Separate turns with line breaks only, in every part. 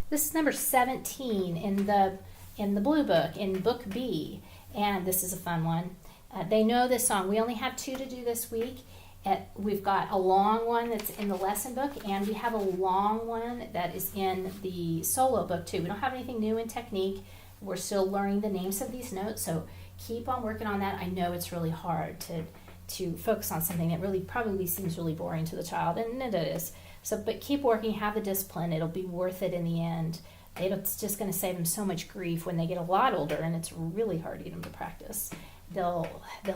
This is number 17 in the blue book, in book B, and this is a fun one. They know this song. We only have 2 to do this week. We've got a long one that's in the lesson book, and we have a long one that is in the solo book too. We don't have anything new in technique. We're still learning the names of these notes, so keep on working on that. I know it's really hard to focus on something that really probably seems really boring to the child, and it is. So, but keep working, have the discipline. It'll be worth it in the end. It's just going to save them so much grief when they get a lot older, and it's really hard to get them to practice. They'll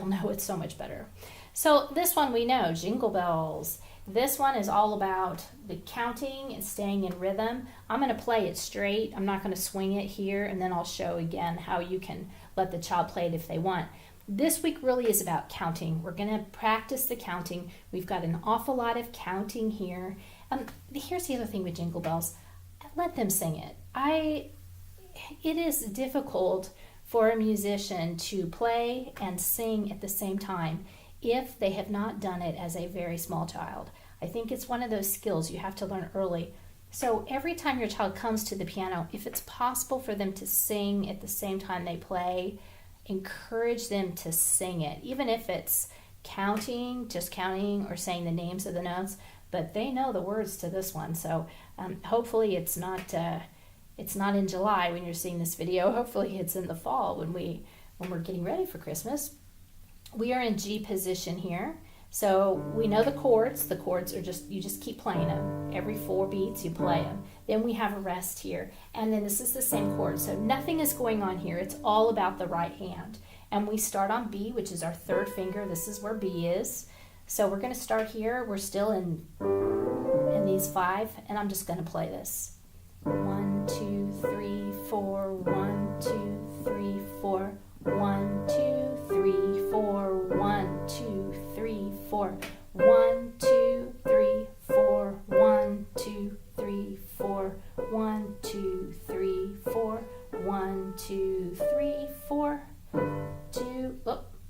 know it's so much better. So this one we know, Jingle Bells. This one is all about the counting and staying in rhythm. I'm going to play it straight. I'm not going to swing it here, and then I'll show again how you can let the child play it if they want. This week really is about counting. We're going to practice the counting. We've got an awful lot of counting here. Here's the other thing with Jingle Bells. Let them sing it. It is difficult for a musician to play and sing at the same time if they have not done it as a very small child. I think it's one of those skills you have to learn early. So every time your child comes to the piano, if it's possible for them to sing at the same time they play, encourage them to sing it, even if it's counting, just counting or saying the names of the notes, but they know the words to this one. So hopefully it's not in July when you're seeing this video. Hopefully it's in the fall when we're getting ready for Christmas. We are in G position here. So we know the chords. The chords are you just keep playing them. Every 4 beats you play them. Then we have a rest here. And then this is the same chord. So nothing is going on here. It's all about the right hand. And we start on B, which is our 3rd finger. This is where B is. So we're going to start here. We're still in these 5, and I'm just going to play this. 1, 2, 3, 4, 1, 2, 3, 4. 1, 2, 3, 4, 1, 2, 3, 4. 1, 2, 3, 4, 1, 2, 3, 4. 1, 2, 3, 4. 1, 2, 3, 4. 2,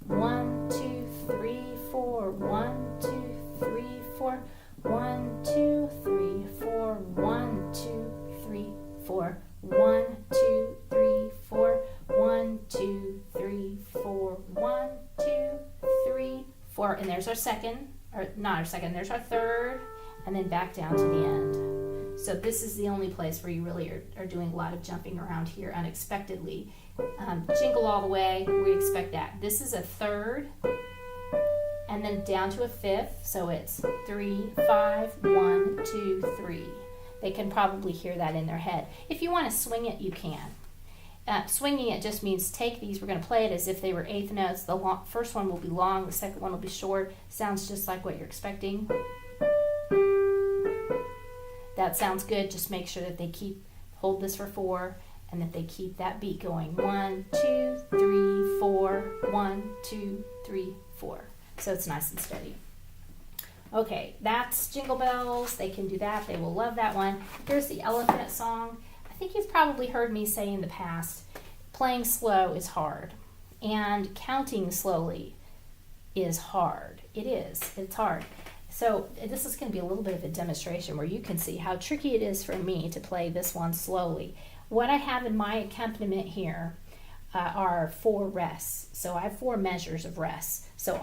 1, 2, 3, 4. 1, 2, 3, 4. 1, 2, 3, 4. 1, 2, 3, 4. 1, 2, 3, 4. 1, 2, 3, 4. 1, 2, 3, 4. And there's our second, or not our second, there's our 3rd, and then back down to the end. So this is the only place where you really are doing a lot of jumping around here unexpectedly. Jingle all the way, we expect that. This is a 3rd, and then down to a 5th, so it's 3, 5, 1, 2, 3. They can probably hear that in their head. If you want to swing it, you can. Swinging it just means take these. We're going to play it as if they were 8th notes. The first one will be long. The second one will be short. Sounds just like what you're expecting. That sounds good. Just make sure that they hold this for 4, and that they keep that beat going. 1, 2, 3, 4. 1, 2, 3, 4. So it's nice and steady. Okay, that's Jingle Bells. They can do that. They will love that one. Here's the elephant song. I think you've probably heard me say in the past, playing slow is hard, and counting slowly is hard. It is. It's hard. So this is going to be a little bit of a demonstration where you can see how tricky it is for me to play this one slowly. What I have in my accompaniment here are 4 rests. So I have 4 measures of rests. So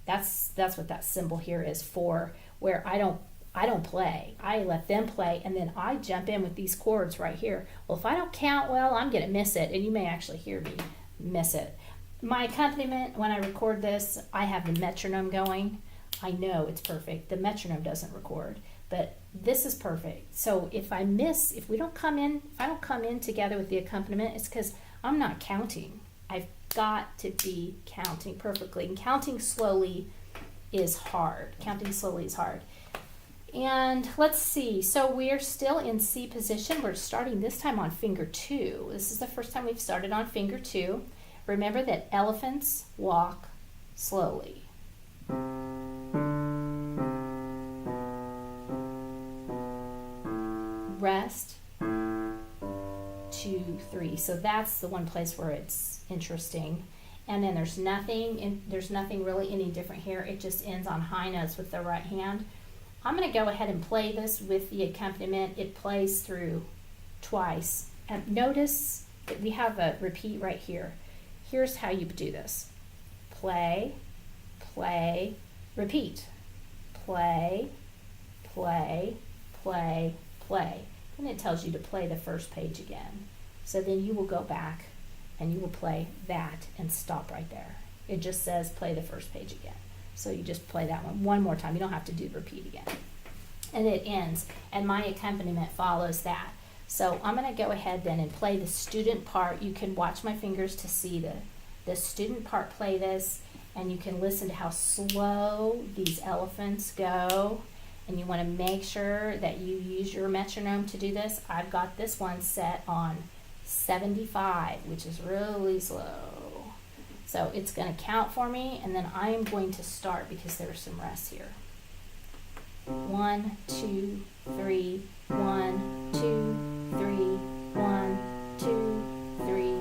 that's what that symbol here is for, where I don't play. I let them play, and then I jump in with these chords right here. Well, if I don't count well, I'm going to miss it, and you may actually hear me miss it. My accompaniment, when I record this, I have the metronome going. I know it's perfect. The metronome doesn't record, but this is perfect. So if I don't come in together with the accompaniment, it's because I'm not counting. I've got to be counting perfectly, and counting slowly is hard. And let's see, so we're still in C position. We're starting this time on finger 2. This is the first time we've started on finger 2. Remember that elephants walk slowly. Rest, 2, 3. So that's the one place where it's interesting. And then there's nothing really any different here. It just ends on high notes with the right hand. I'm going to go ahead and play this with the accompaniment. It plays through twice. Notice that we have a repeat right here. Here's how you do this. Play, play, repeat. Play, play, play, play. And it tells you to play the first page again. So then you will go back and you will play that and stop right there. It just says play the first page again. So you just play that one more time. You don't have to do repeat again. And it ends, and my accompaniment follows that. So I'm going to go ahead then and play the student part. You can watch my fingers to see the student part play this, and you can listen to how slow these elephants go. And you want to make sure that you use your metronome to do this. I've got this one set on 75, which is really slow. So it's going to count for me, and then I am going to start because there's some rest here. 1, 2, 3, 1, 2, 3, 1, 2, 3,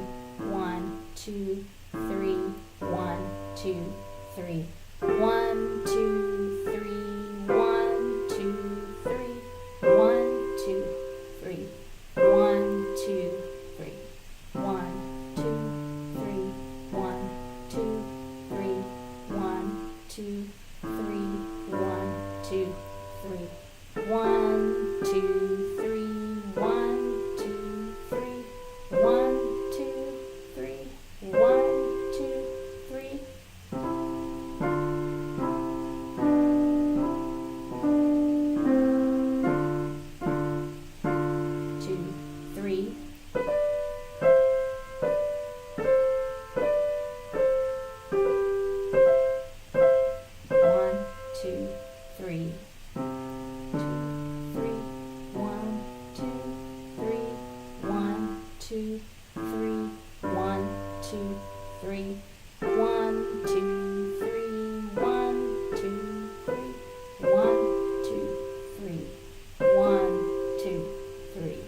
1, 2, 3, 1, 2, 3, 1, 2, 3, 1, 2, 3, 1, 2, 3, 1, 2, 3, 1, 2, 3, 1, 2, 3, 1, 2, 3, 1, 2, 3, 1, 2, 3, 1, 2, 3, 1, 2, 3, 1, 2, 3. 2, 3. 1, 2, 3. 1, 2, 3, 1, 2, 3, 1, 2, 3, 1, 2, 3, 1, 2, 3, 1, 2, 3.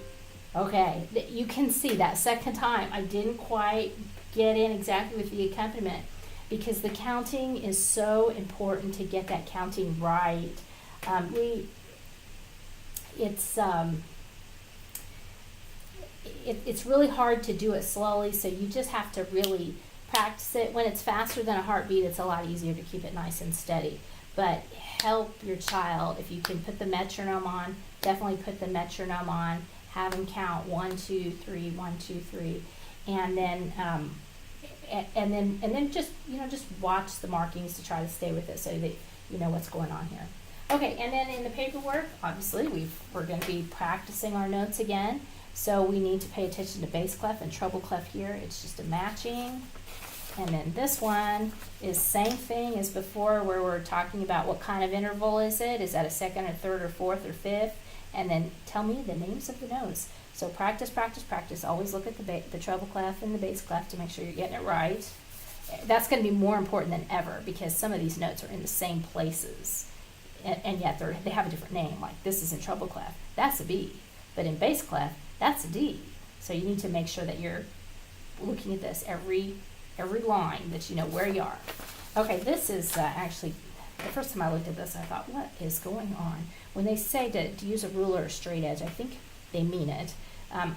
Okay, you can see that second time I didn't quite get in exactly with the accompaniment because the counting is so important to get that counting right. It's really hard to do it slowly, so you just have to really practice it. When it's faster than a heartbeat, it's a lot easier to keep it nice and steady. But help your child. If you can put the metronome on, definitely put the metronome on. Have them count 1, 2, 3, 1, 2, 3, and then just just watch the markings to try to stay with it so that you know what's going on here. Okay, and then in the paperwork, obviously we're going to be practicing our notes again. So we need to pay attention to bass clef and treble clef here. It's just a matching. And then this one is same thing as before where we're talking about what kind of interval is it. Is that a second or third or fourth or fifth? And then tell me the names of the notes. So practice, practice, practice. Always look at the treble clef and the bass clef to make sure you're getting it right. That's going to be more important than ever because some of these notes are in the same places. And yet they have a different name. Like this is in treble clef. That's a B. But in bass clef, that's a D. So you need to make sure that you're looking at this every line, that you know where you are. Okay, this is actually, the first time I looked at this, I thought, what is going on? When they say to use a ruler or straight edge, I think they mean it.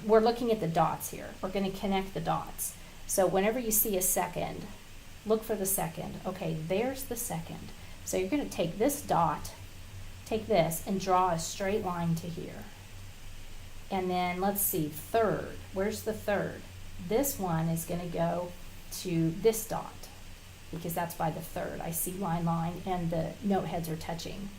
We're looking at the dots here. We're going to connect the dots. So whenever you see a second, look for the second. Okay, there's the second. So you're going to take this dot, take this, and draw a straight line to here. And then let's see, third. Where's the third? This one is going to go to this dot because that's by the third. I see line, and the note heads are touching.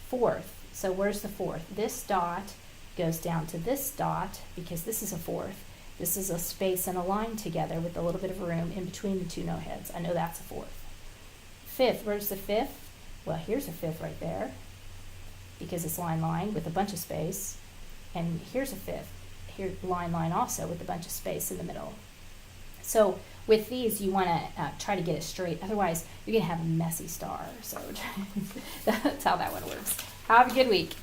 Fourth. So where's the fourth? This dot goes down to this dot because this is a fourth. This is a space and a line together with a little bit of room in between the two note heads. I know that's a fourth. Fifth. Where's the fifth? Well, here's a fifth right there because it's line with a bunch of space. And here's a fifth, here line also with a bunch of space in the middle. So with these, you want to try to get it straight. Otherwise, you're going to have a messy star. So that's how that one works. Have a good week.